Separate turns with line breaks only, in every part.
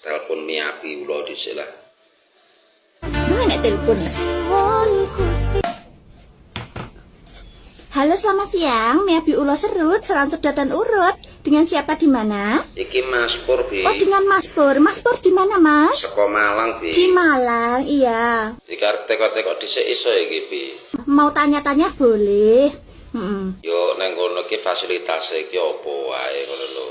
telepon Miabi ulo dhisik lah.
Mana telepon? Halo, selamat siang. Miabi Ulo Serut, Serang Sedot dan Urut. Dengan siapa di mana?
Iki Mas Pur, Bi.
Oh, dengan Mas Pur. Mas Pur di mana, Mas?
Saka Malang, Bi.
Di Malang, iya.
Iki arep teko-teko dhisik iso iki, Bi.
Mau tanya-tanya boleh.
Yo neng kono iki fasilitasé iki opo wae ngono lho.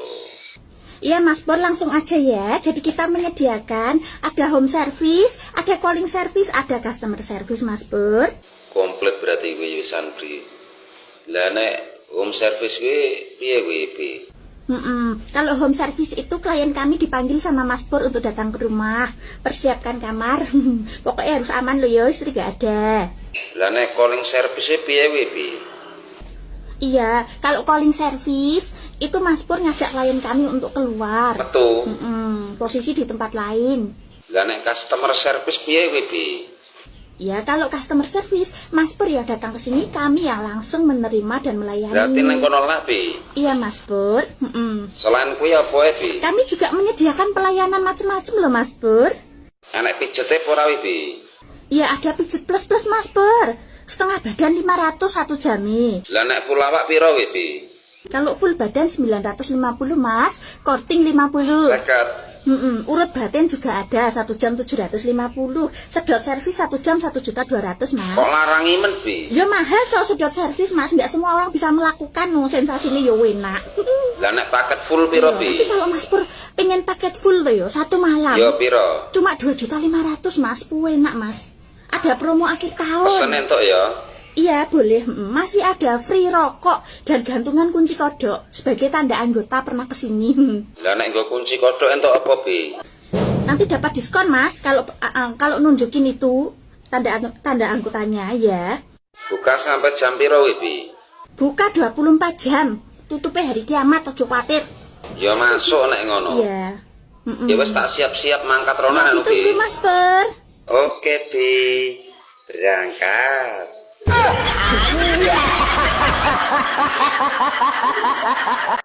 Iya, Mas Pur, langsung aja ya. Jadi kita menyediakan ada home service, ada calling service, ada customer service, Mas Pur.
Komplit berarti kuwi wisan, Bi. Lah nek home service kuwi piye kuwi, Bi?
Kalau home service itu klien kami dipanggil sama Mas Pur untuk datang ke rumah, persiapkan kamar. Pokoknya harus aman loh ya, istri gak ada.
Lah nek calling service piye kuwi, Bi?
Iya, kalau calling service itu Mas Pur ngajak klien kami untuk keluar.
Betul.
Posisi di tempat lain.
Lah nek customer service piye kuwi, Bi?
Ya, kalau customer service, Mas Pur ya datang ke sini, kami yang langsung menerima dan melayani.
Berarti neng kono lah, Bi.
Iya, Mas Pur.
Selain kuwi apa ya, Bi?
Kami juga menyediakan pelayanan macam-macam loh, Mas Pur.
Enek pijete apa ora, Bi?
Iya, ada pijet plus-plus, Mas Pur. Setengah badan 500 satu jami.
Lah nek full awak piro kuwi, Bi?
Kalau full badan 950, Mas. Korting 50.
Seket.
Urut batin juga ada 1 jam 750. Sedot servis 1 jam 1.200.000, Mas.
Kok larangi men, Bi?
Ya mahal toh sedot servis, Mas. Nggak semua orang bisa melakukan no. Sensasinya ya enak.
Lah nek paket full piro, Bi?
Tapi kalau Mas Pur pengen paket full loh yo, 1 malam.
Yo piro?
Cuma 2.500.000, Mas. Enak, Mas. Ada promo akhir tahun.
Pesen entuk ya.
Iya boleh, masih ada free rokok dan gantungan kunci kodok sebagai tanda anggota pernah kesini.
Lah nek nggo kunci kodok entuk apa, Bi?
Nanti dapat diskon, Mas, kalau nunjukin itu tanda anggotanya ya.
Buka sampai jam piro kuwi, Bi?
Buka 24 jam, tutupnya hari kiamat, ojo khawatir.
Ya masuk nek ngono.
Iya.
Ya wis tak siap-siap mangkat rono anu,
Itu
Bi.
Mas Pur.
Oke, Bi. Berangkat.